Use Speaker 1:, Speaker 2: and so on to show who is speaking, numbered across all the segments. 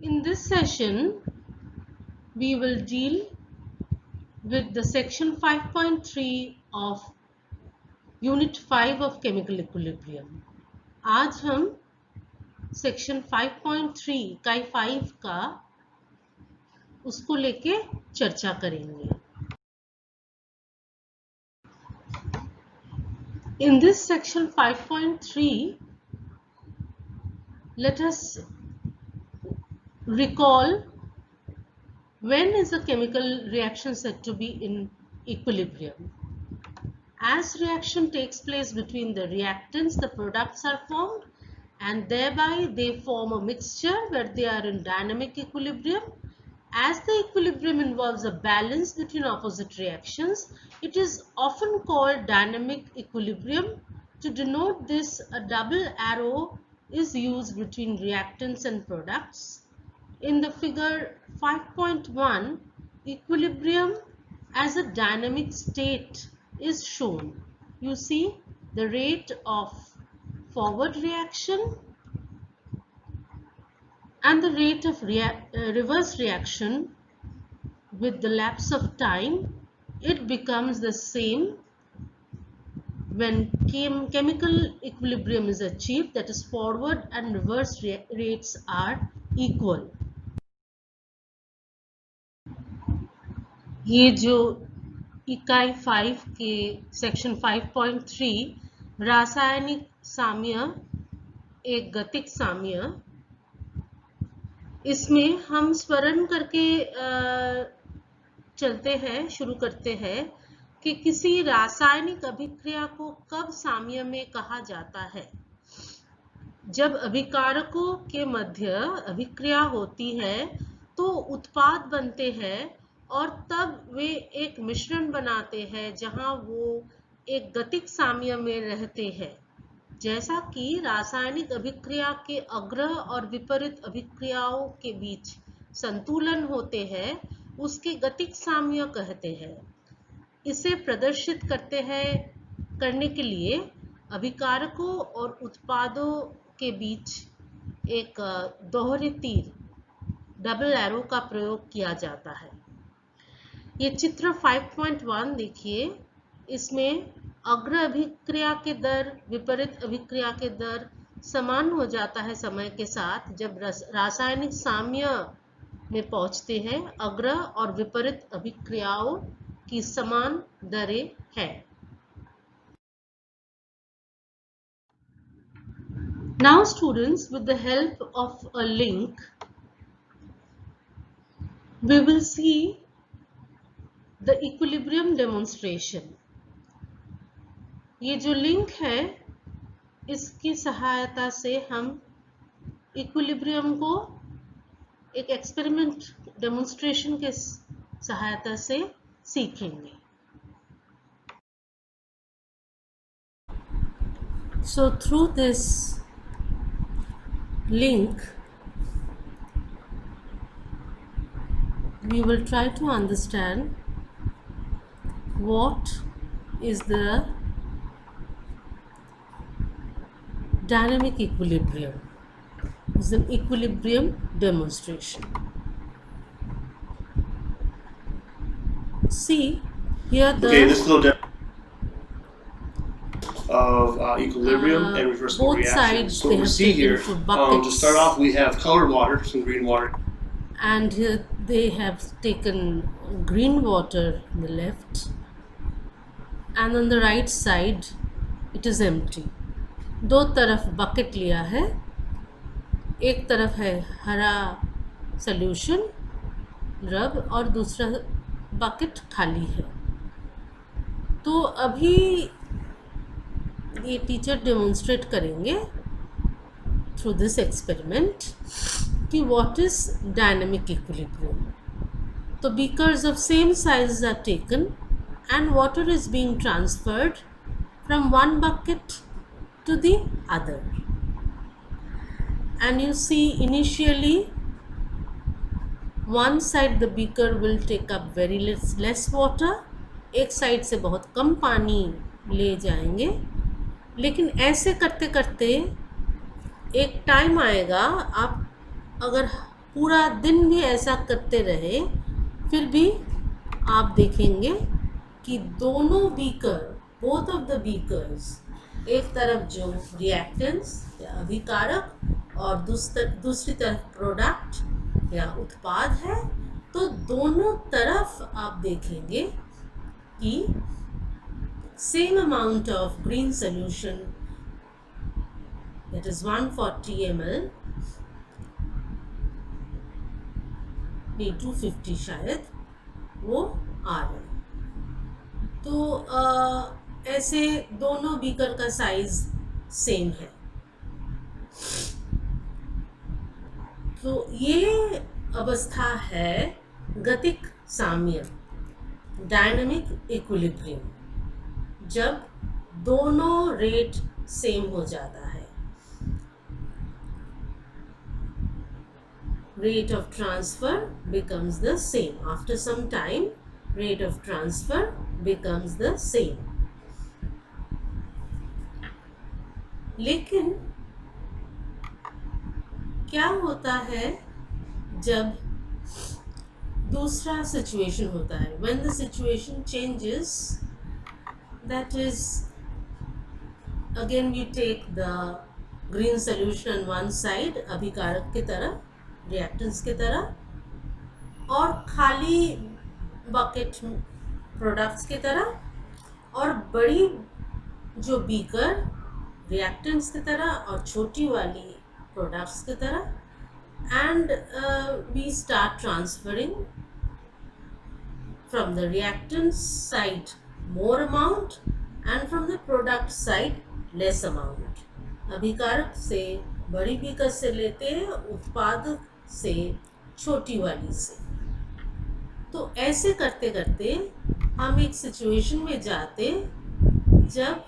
Speaker 1: In this session, we will deal with the section 5.3 of Unit 5 of Chemical Equilibrium. आज हम section 5.3 इकाई 5 का उसको लेके चर्चा करेंगे. In this section 5.3, let us recall when is a chemical reaction said to be in equilibrium. As reaction takes place between the reactants, the products are formed and thereby they form a mixture where they are in dynamic equilibrium. As the equilibrium involves a balance between opposite reactions, it is often called dynamic equilibrium. To denote this, a double arrow is used between reactants and products. In the figure 5.1, equilibrium as a dynamic state is shown. You see the rate of forward reaction and the rate of reverse reaction. With the lapse of time, it becomes the same when chemical equilibrium is achieved, that is forward and reverse rates are equal. ये जो इकाई 5 के section 5.3 रासायनिक साम्य एक गतिक साम्य, इसमें हम स्मरण करके चलते हैं, शुरू करते हैं कि किसी रासायनिक अभिक्रिया को कब साम्य में कहा जाता है. जब अभिकारकों के मध्य अभिक्रिया होती है तो उत्पाद बनते हैं और तब वे एक मिश्रण बनाते हैं जहां वो एक गतिक साम्य में रहते हैं. जैसा कि रासायनिक अभिक्रिया के अग्र और विपरीत अभिक्रियाओं के बीच संतुलन होते हैं, उसके गतिक साम्य कहते हैं. इसे प्रदर्शित करने के लिए अभिकारकों और उत्पादों के बीच एक दोहरे तीर डबल एरो का प्रयोग किया जाता है. ये चित्र 5.1 देखिए. इसमें अग्र अभिक्रिया के दर विपरीत अभिक्रिया के दर समान हो जाता है समय के साथ जब रासायनिक साम्य में पहुंचते हैं. अग्र और विपरीत अभिक्रियाओं की समान दरें हैं. Now students, with the help of a link, we will see the equilibrium demonstration. ये जो लिंक है, इसकी सहायता से हम इक्विलिब्रियम को एक एक्सपेरिमेंट डेमोन्स्ट्रेशन के सहायता से सीखेंगे. So through this link, we will try to understand what is the dynamic equilibrium. It's an equilibrium demonstration. See here the
Speaker 2: this is a little of equilibrium and reversible
Speaker 1: both
Speaker 2: reactions.
Speaker 1: sides
Speaker 2: So
Speaker 1: they
Speaker 2: what we
Speaker 1: have
Speaker 2: see here,
Speaker 1: taken for
Speaker 2: to
Speaker 1: buckets.
Speaker 2: start off, we have colored water, some green water.
Speaker 1: And here they have taken green water on the left, and on the right side it is empty. दो तरफ bucket लिया है, एक तरफ है हरा solution रब और दूसरा बकेट खाली है. तो अभी ये टीचर डेमोन्स्ट्रेट करेंगे थ्रू दिस एक्सपेरिमेंट कि व्हाट इज डायनामिक इक्विलिब्रियम. तो beakers of same size are taken and water is being transferred from one bucket to the other, and you see initially one side the beaker will take up very less water, एक side से बहुत कम पानी ले जाएंगे. लेकिन ऐसे करते करते एक टाइम आएगा, आप अगर पूरा दिन भी ऐसा करते रहे, फिर भी आप देखेंगे कि दोनों beaker, both of the beakers, एक तरफ जो रिएक्टेंट्स या अभिकारक और दूसरी तरफ प्रोडक्ट या उत्पाद है, तो दोनों तरफ आप देखेंगे कि same amount of green solution, that is 140 ml, नहीं 250 शायद, वो आ रहा है। तो ऐसे दोनों बीकर का साइज सेम है। तो ये अवस्था है गतिक साम्य, डायनामिक इक्विलिब्रियम, जब दोनों रेट सेम हो जाता है। Rate of transfer becomes the same. After some time, rate of transfer becomes the same. लेकिन क्या होता है जब दूसरा सिचुएशन होता है? When the situation changes, that is, again we take the green solution on one side, अभिकारक की तरह, रिएक्टेंट्स की तरह, और खाली बकेट प्रोडक्ट्स की तरह, और बड़ी जो बीकर रिएक्टेंट्स की तरह और छोटी वाली प्रोडक्ट्स की तरह, and we start transferring from the reactants side more amount and from the product side less amount. अभिकारक से बड़ी बीकर से लेते हैं, उत्पाद से छोटी वाली से। तो ऐसे करते करते हम एक सिचुएशन में जाते जब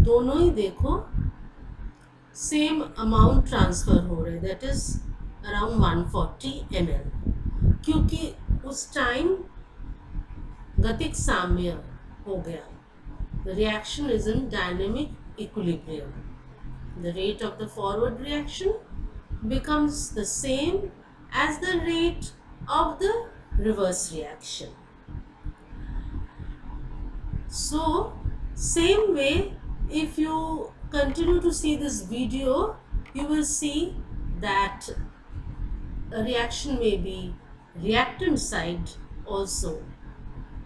Speaker 1: दोनों ही देखो सेम अमाउंट ट्रांसफर हो रहे, दैट इज अराउंड 140 ml, क्योंकि उस टाइम गतिक साम्य हो गया। The reaction is in dynamic equilibrium. The rate of the forward reaction becomes the same as the rate of the reverse reaction. So, same way, if you continue to see this video, you will see that a reaction may be reactant side also.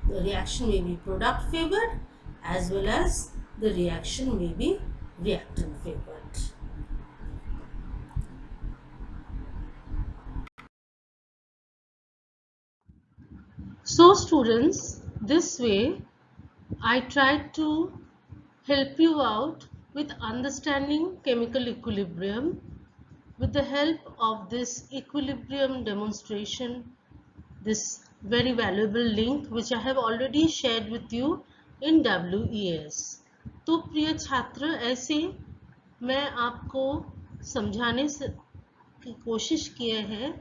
Speaker 1: The reaction may be product favored as well as the reaction may be reactant favored. So students, this way I tried to help you out with understanding chemical equilibrium with the help of this equilibrium demonstration, this very valuable link which I have already shared with you in WES. तो प्रिय छात्र, ऐसे मैं आपको समझाने की कोशिश किए हैं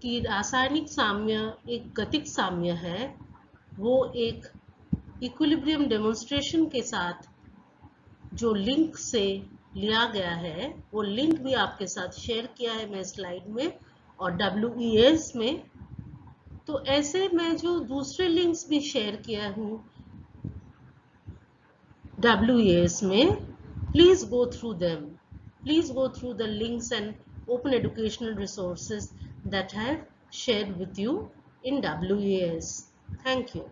Speaker 1: कि रासायनिक साम्य एक गतिक साम्य है, वो एक इक्विलिब्रियम डेमोन्स्ट्रेशन के साथ जो लिंक से लिया गया है, वो लिंक भी आपके साथ शेयर किया है मैं स्लाइड में और WES में। तो ऐसे मैं जो दूसरे लिंक्स भी शेयर किया हूँ WES में, please go through them. Please go through the links and open educational resources that I have shared with you in WES. Thank you.